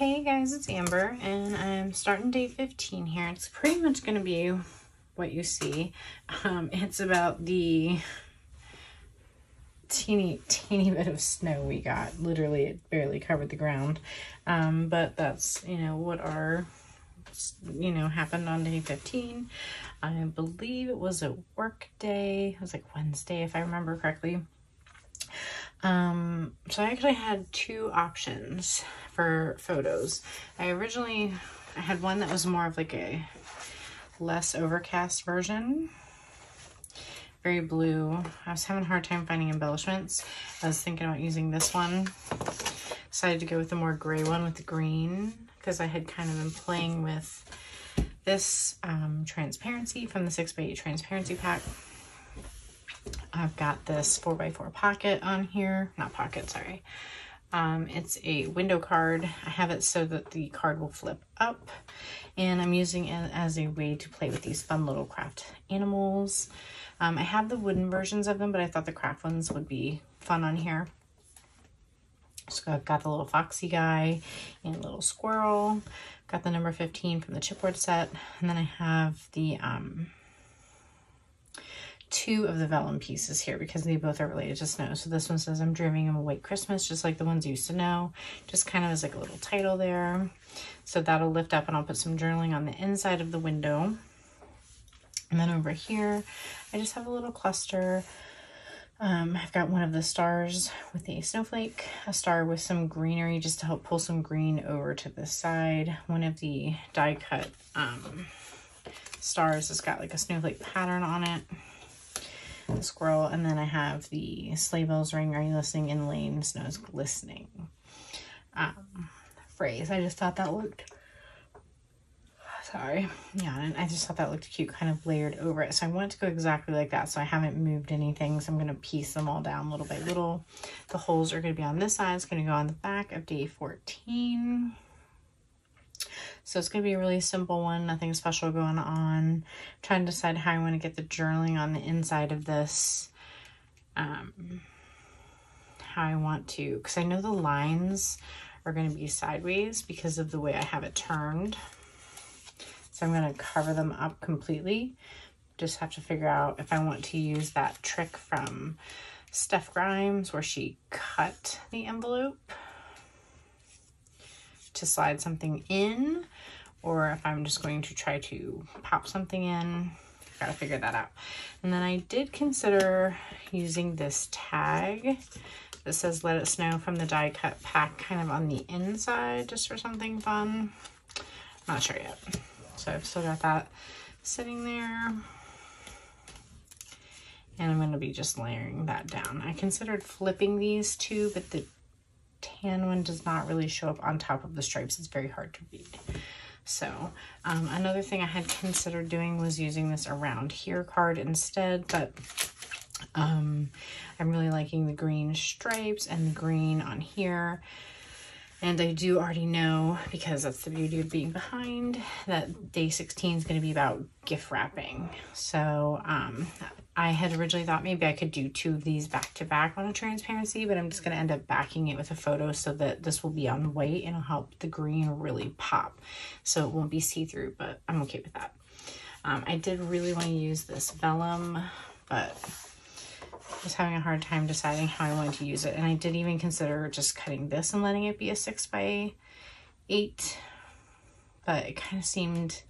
Hey guys, it's Amber, and I'm starting day 15 here. It's pretty much going to be what you see. It's about the teeny bit of snow we got. Literally, it barely covered the ground. But that's, what our, happened on day 15. I believe it was a work day. It was like Wednesday, if I remember correctly. So I actually had two options for photos. I had one that was more of like a less overcast version. Very blue. I was having a hard time finding embellishments. I was thinking about using this one. Decided to go with the more gray one with the green because I had kind of been playing with this transparency from the 6x8 transparency pack. I've got this 4x4 pocket on here. Not pocket, sorry. It's a window card. I have it so that the card will flip up, and I'm using it as a way to play with these fun little craft animals. I have the wooden versions of them, but I thought the craft ones would be fun on here. So I've got the little foxy guy and a little squirrel. Got the number 15 from the chipboard set, and then I have the two of the vellum pieces here because they both are related to snow. So this one says, "I'm dreaming of a white Christmas," just like the ones you used to know, just kind of as like a little title there. So that'll lift up, and I'll put some journaling on the inside of the window. And then over here, I just have a little cluster. I've got one of the stars with a snowflake, a star with some greenery just to help pull some green over to the side. One of the die cut stars has got like a snowflake pattern on it. The squirrel, and then I have the sleigh bells ring, are you listening, in the lane, snow's glistening phrase. I just thought that looked, sorry, yeah, and I just thought that looked cute, kind of layered over it. So I want it to go exactly like that, so I haven't moved anything, so I'm going to piece them all down little by little. The holes are going to be on this side. It's going to go on the back of day 14. So it's going to be a really simple one, nothing special going on. I'm trying to decide how I want to get the journaling on the inside of this. How I want to, because I know the lines are going to be sideways because of the way I have it turned. So I'm going to cover them up completely. Just have to figure out if I want to use that trick from Steph Grimes where she cut the envelope to slide something in, or if I'm just going to try to pop something in. Gotta figure that out. And then I did consider using this tag that says "Let It Snow" from the die cut pack kind of on the inside just for something fun. Not sure yet. So I've still got that sitting there. And I'm going to be just layering that down. I considered flipping these two, but the tan one does not really show up on top of the stripes. It's very hard to read. So another thing I had considered doing was using this "Around Here" card instead, but I'm really liking the green stripes and the green on here. And I do already know, because that's the beauty of being behind, that day 16 is going to be about gift wrapping. So I had originally thought maybe I could do two of these back to back on a transparency, but I'm just going to end up backing it with a photo so that this will be on white and it'll help the green really pop. So it won't be see-through, but I'm okay with that. I did really want to use this vellum, but I was having a hard time deciding how I wanted to use it. And I did even consider just cutting this and letting it be a 6x8, but it kind of seemed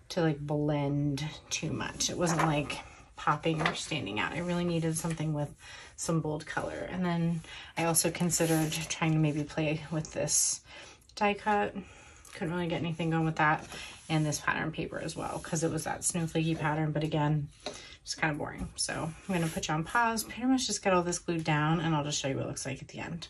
to like blend too much. It wasn't like popping or standing out. I really needed something with some bold color. And then I also considered trying to maybe play with this die cut. Couldn't really get anything going with that, and this pattern paper as well, because it was that snowflakey pattern, but again, it's kind of boring. So I'm going to put you on pause, pretty much just get all this glued down, and I'll just show you what it looks like at the end.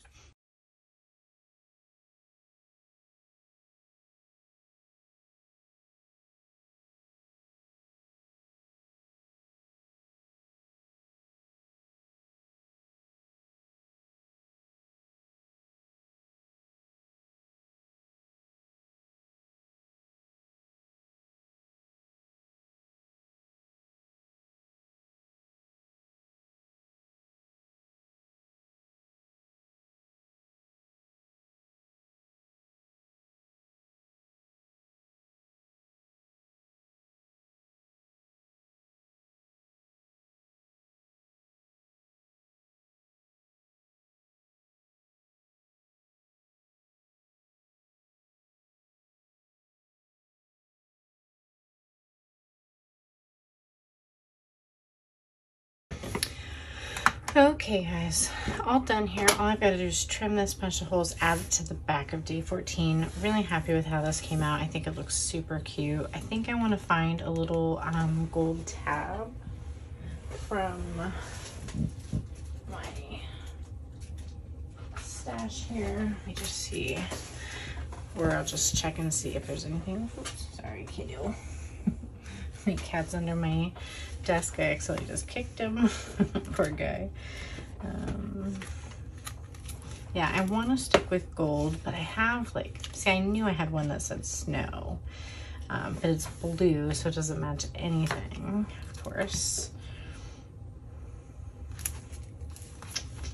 Okay guys, all done here. All I've got to do is trim this bunch of holes, add it to the back of day 14. Really happy with how this came out. I think it looks super cute. I think I want to find a little gold tab from my stash here. Let me just see, or I'll just check and see if there's anything. Oops, sorry, kiddo. My cat's under my desk. I actually just kicked him. Poor guy. Yeah, I want to stick with gold, but I have like, see, I knew I had one that said snow, but it's blue, so it doesn't match anything, of course.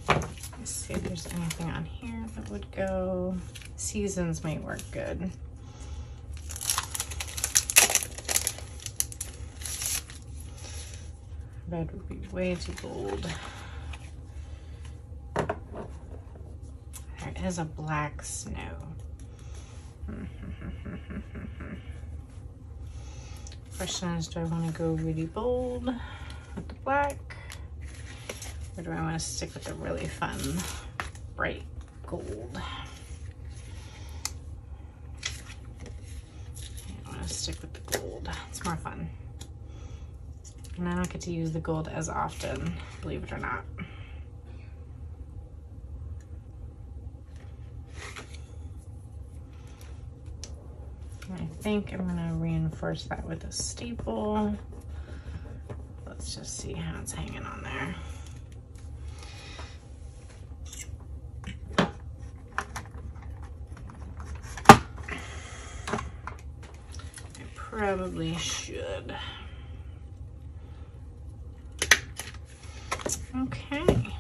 Let's see if there's anything on here that would go. Seasons might work good. Red would be way too bold. There is a black snow. Question is, do I want to go really bold with the black? Or do I want to stick with the really fun, bright gold? I want to stick with the gold. It's more fun. And I don't get to use the gold as often, believe it or not. I think I'm gonna reinforce that with a staple. Let's just see how it's hanging on there. I probably should. Okay,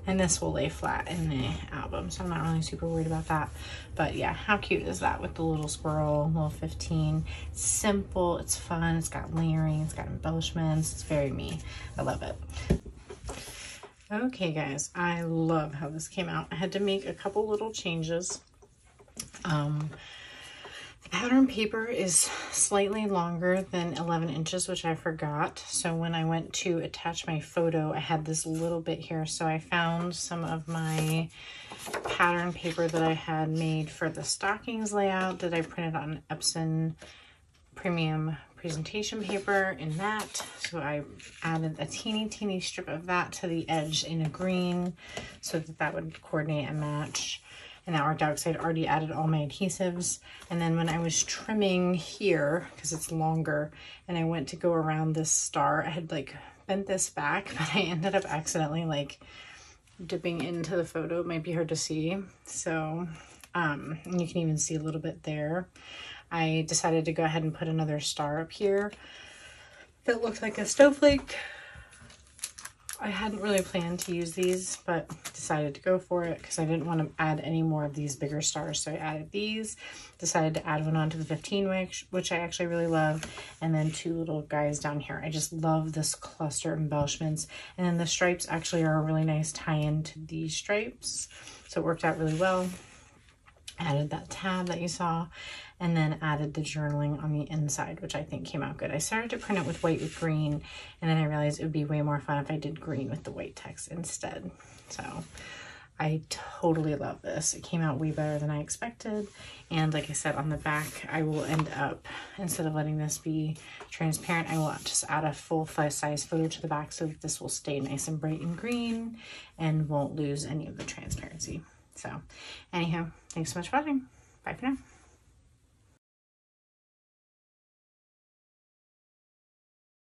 and this will lay flat in the album, so I'm not really super worried about that. But yeah, how cute is that with the little squirrel, little 15? It's simple, it's fun, it's got layering, it's got embellishments, it's very me. I love it. Okay guys, I love how this came out. I had to make a couple little changes. The pattern paper is slightly longer than 11 inches, which I forgot. So when I went to attach my photo, I had this little bit here. So I found some of my pattern paper that I had made for the stockings layout that I printed on Epson premium presentation paper in that. So I added a teeny strip of that to the edge in a green so that that would coordinate and match. And that worked out because I'd already added all my adhesives. And then when I was trimming here, because it's longer, and I went to go around this star, I had like bent this back, but I ended up accidentally like dipping into the photo. It might be hard to see. So, and you can even see a little bit there. I decided to go ahead and put another star up here that looked like a snowflake. I hadn't really planned to use these, but decided to go for it because I didn't want to add any more of these bigger stars. So I added these, decided to add one onto the 15, which I actually really love. And then two little guys down here. I just love this cluster of embellishments. And then the stripes actually are a really nice tie-in to these stripes. So it worked out really well. Added that tab that you saw, and then added the journaling on the inside, which I think came out good. I started to print it with white with green, and then I realized it would be way more fun if I did green with the white text instead. So I totally love this. It came out way better than I expected. And like I said, on the back, I will end up, instead of letting this be transparent, I will just add a full size photo to the back so that this will stay nice and bright and green and won't lose any of the transparency. So anyhow, thanks so much for watching. Bye for now.